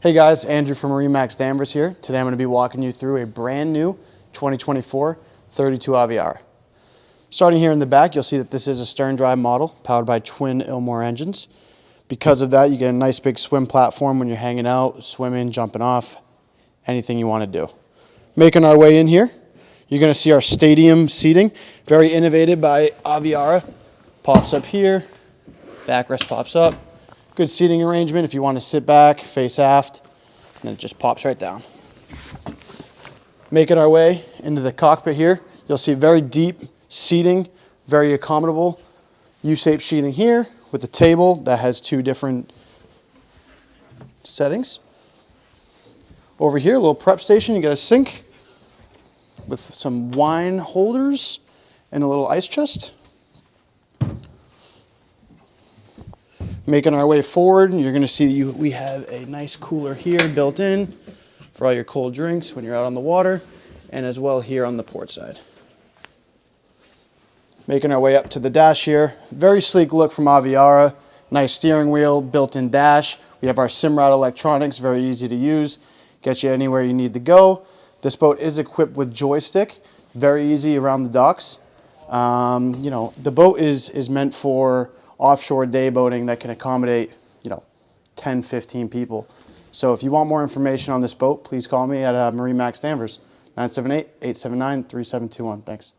Hey guys, Andrew from MarineMax Danvers here. Today I'm going to be walking you through a brand new 2024 32 Aviara. Starting here in the back, you'll see that this is a stern drive model powered by twin Ilmor engines. Because of that, you get a nice big swim platform when you're hanging out, swimming, jumping off, anything you want to do. Making our way in here, you're going to see our stadium seating, very innovative by Aviara. Pops up here, backrest pops up. Good seating arrangement if you want to sit back, face aft, and then it just pops right down. Making our way into the cockpit here, you'll see very deep seating, very accommodable U-shaped seating here with a table that has two different settings. Over here, a little prep station, you got a sink with some wine holders and a little ice chest. Making our way forward, you're going to see we have a nice cooler here built in for all your cold drinks when you're out on the water, and as well here on the port side. Making our way up to the dash here. Very sleek look from Aviara. Nice steering wheel, built-in dash. We have our Simrad electronics, very easy to use. Get you anywhere you need to go. This boat is equipped with joystick, very easy around the docks. The boat is meant for offshore day boating that can accommodate, 10, 15 people. So if you want more information on this boat, please call me at MarineMax Danvers, 978-879-3721. Thanks.